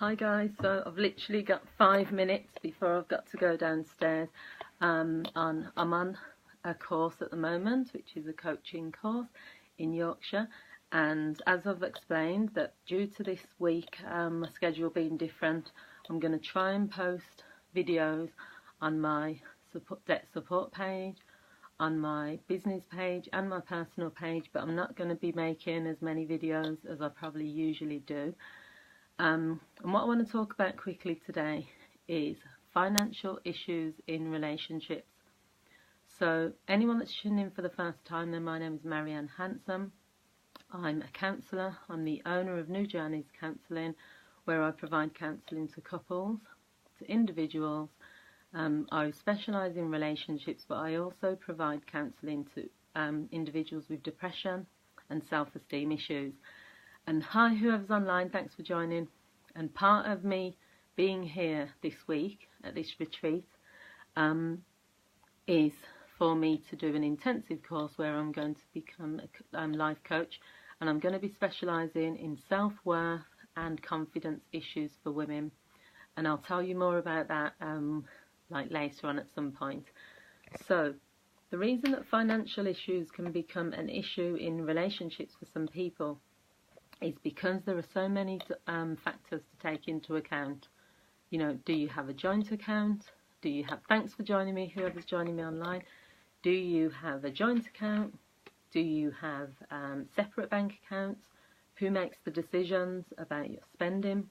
Hi guys, so I've literally got 5 minutes before I've got to go downstairs. I'm on a course at the moment, which is a coaching course in Yorkshire, and as I've explained, that due to this week my schedule being different, I'm going to try and post videos on my debt support page, on my business page and my personal page, but I'm not going to be making as many videos as I probably usually do. And what I want to talk about quickly today is financial issues in relationships. So anyone that's tuning in for the first time, then my name is Marianne Handsome. I'm a counsellor. I'm the owner of New Journeys Counselling, where I provide counselling to couples, to individuals. I specialise in relationships, but I also provide counselling to individuals with depression and self-esteem issues. And hi, whoever's online, thanks for joining. And part of me being here this week at this retreat is for me to do an intensive course where I'm going to become a life coach, and I'm going to be specialising in self-worth and confidence issues for women. And I'll tell you more about that like later on at some point. So the reason that financial issues can become an issue in relationships for some people is because there are so many factors to take into account. You know, do you have a joint account? Do you have, thanks for joining me, whoever's joining me online. Do you have a joint account? Do you have separate bank accounts? Who makes the decisions about your spending?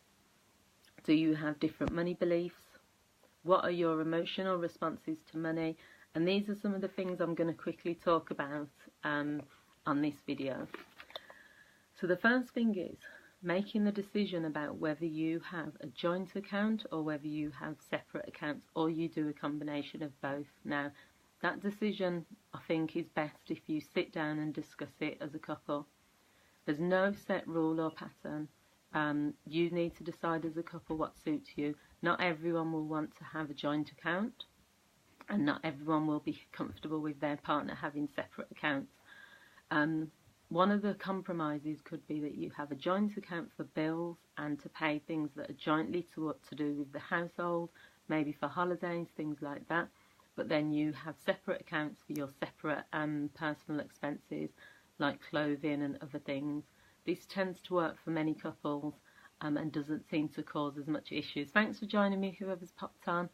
Do you have different money beliefs? What are your emotional responses to money? And these are some of the things I'm going to quickly talk about on this video. So the first thing is making the decision about whether you have a joint account or whether you have separate accounts, or you do a combination of both. Now, that decision, I think, is best if you sit down and discuss it as a couple. There's no set rule or pattern. You need to decide as a couple what suits you. Not everyone will want to have a joint account, and not everyone will be comfortable with their partner having separate accounts. One of the compromises could be that you have a joint account for bills and to pay things that are jointly to do with the household, maybe for holidays, things like that. But then you have separate accounts for your separate personal expenses, like clothing and other things. This tends to work for many couples and doesn't seem to cause as much issues. Thanks for joining me, whoever's popped on.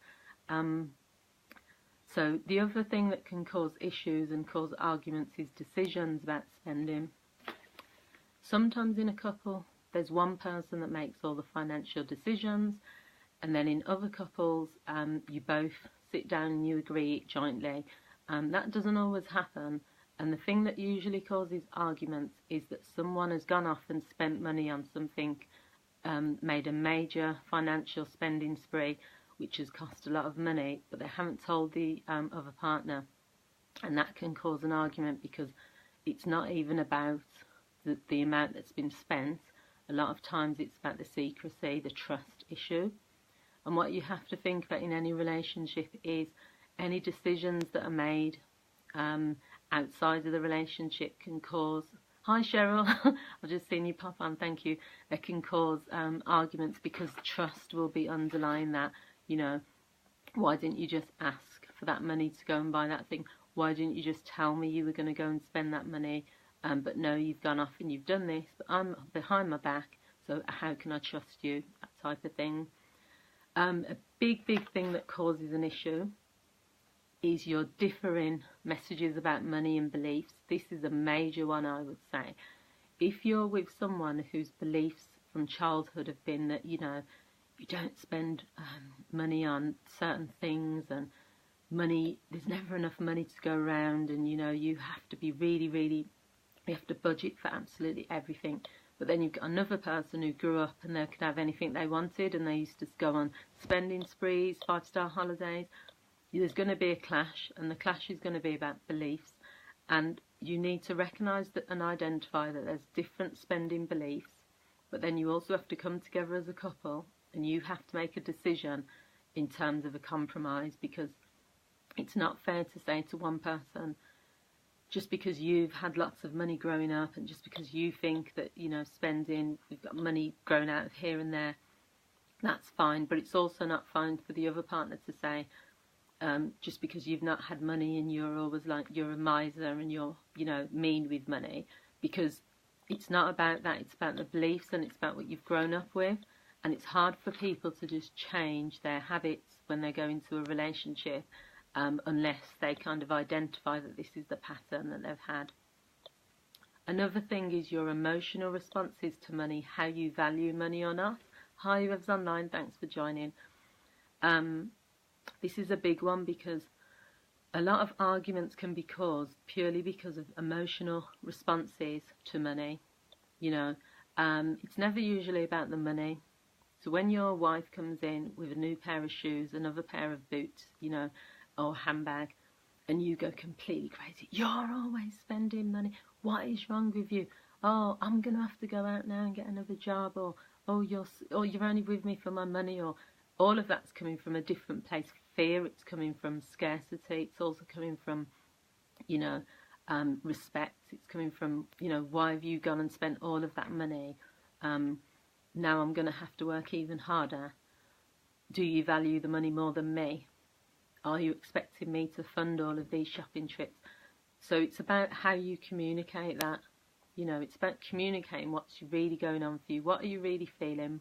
So the other thing that can cause issues and cause arguments is decisions about spending. Sometimes in a couple, there's one person that makes all the financial decisions, and then in other couples, you both sit down and you agree jointly. That doesn't always happen, and the thing that usually causes arguments is that someone has gone off and spent money on something, made a major financial spending spree, which has cost a lot of money, but they haven't told the other partner, and that can cause an argument because it's not even about the amount that's been spent. A lot of times it's about the secrecy, the trust issue. And what you have to think about in any relationship is any decisions that are made outside of the relationship can cause, hi Cheryl, I've just seen you pop on, thank you, that can cause arguments because trust will be underlying that. You know, why didn't you just ask for that money to go and buy that thing? Why didn't you just tell me you were going to go and spend that money? But no, you've gone off and you've done this, but I'm behind my back, so how can I trust you? That type of thing. A big thing that causes an issue is your differing messages about money and beliefs. This is a major one, I would say. If you're with someone whose beliefs from childhood have been that, you know, you don't spend money on certain things, and money, there's never enough money to go around, and you know, you have to be really, you have to budget for absolutely everything. But then you've got another person who grew up and they could have anything they wanted, and they used to go on spending sprees, 5-star holidays. There's going to be a clash, and the clash is going to be about beliefs, and you need to recognise that and identify that there's different spending beliefs, but then you also have to come together as a couple and you have to make a decision in terms of a compromise, because it's not fair to say to one person, just because you've had lots of money growing up and just because you think that, you know, spending, we've got money growing out of here and there, that's fine. But it's also not fine for the other partner to say, just because you've not had money and you're always like, you're a miser and you're, you know, mean with money, because it's not about that. It's about the beliefs, and it's about what you've grown up with. And it's hard for people to just change their habits when they go into a relationship, unless they kind of identify that this is the pattern that they've had. Another thing is your emotional responses to money, how you value money or not. Hi, whoever's online, thanks for joining. This is a big one, because a lot of arguments can be caused purely because of emotional responses to money. You know, it's never usually about the money. So when your wife comes in with a new pair of shoes, another pair of boots, you know, or handbag, and you go completely crazy, you're always spending money, what is wrong with you? Oh, I'm going to have to go out now and get another job, or oh, you're only with me for my money, or all of that's coming from a different place. Fear, it's coming from scarcity, it's also coming from, you know, respect, it's coming from, you know, why have you gone and spent all of that money? Now I'm going to have to work even harder. Do you value the money more than me? Are you expecting me to fund all of these shopping trips? So it's about how you communicate that. You know, it's about communicating what's really going on for you. What are you really feeling?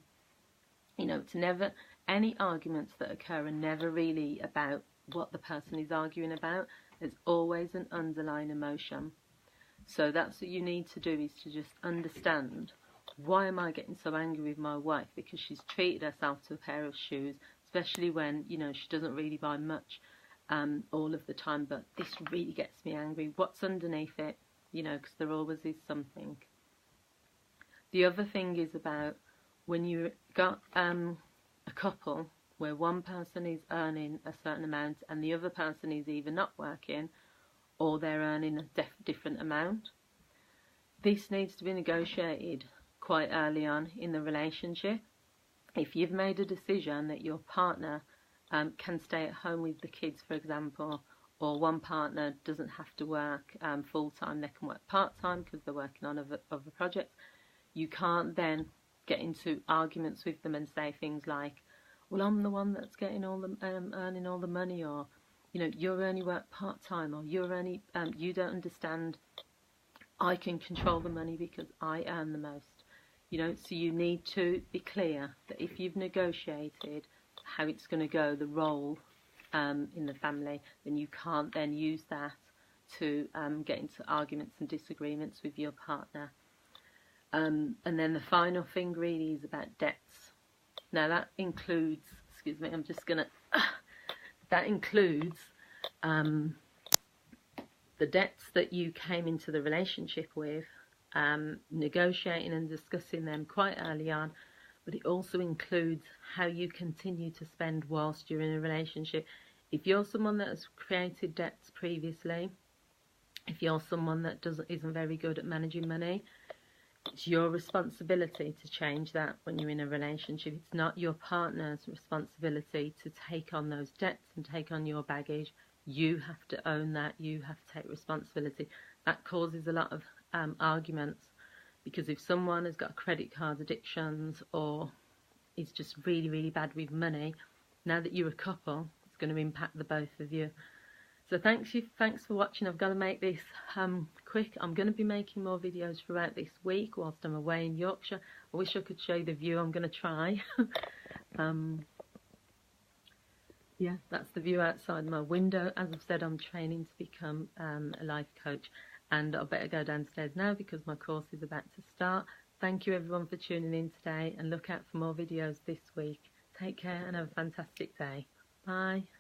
You know, it's never, any arguments that occur are never really about what the person is arguing about. There's always an underlying emotion. So that's what you need to do, is to just understand, why am I getting so angry with my wife? Because she's treated herself to a pair of shoes, especially when, you know, she doesn't really buy much all of the time, but this really gets me angry. What's underneath it? You know, because there always is something. The other thing is about when you got a couple where one person is earning a certain amount and the other person is either not working or they're earning a different amount. This needs to be negotiated quite early on in the relationship. If you've made a decision that your partner can stay at home with the kids, for example, or one partner doesn't have to work full-time, they can work part-time because they're working on other projects, you can't then get into arguments with them and say things like, well, I'm the one that's getting all the earning all the money, or, you know, you only work part-time, or you're only you don't understand, I can control the money because I earn the most. You know, so you need to be clear that if you've negotiated how it's going to go, the role in the family, then you can't then use that to get into arguments and disagreements with your partner. And then the final thing really is about debts. Now that includes, excuse me, I'm just going to, that includes the debts that you came into the relationship with, negotiating and discussing them quite early on, but it also includes how you continue to spend whilst you're in a relationship. If you're someone that has created debts previously, if you're someone that isn't very good at managing money, it's your responsibility to change that when you're in a relationship. It's not your partner's responsibility to take on those debts and take on your baggage. You have to own that. You have to take responsibility. That causes a lot of arguments, because if someone has got credit card addictions or is just really, really bad with money, now that you're a couple, it's going to impact the both of you. So thanks for watching. I've got to make this quick. I'm going to be making more videos throughout this week whilst I'm away in Yorkshire. I wish I could show you the view. I'm going to try. Yeah, that's the view outside my window. As I've said, I'm training to become a life coach, and I better go downstairs now because my course is about to start. Thank you everyone for tuning in today, and look out for more videos this week. Take care and have a fantastic day. Bye.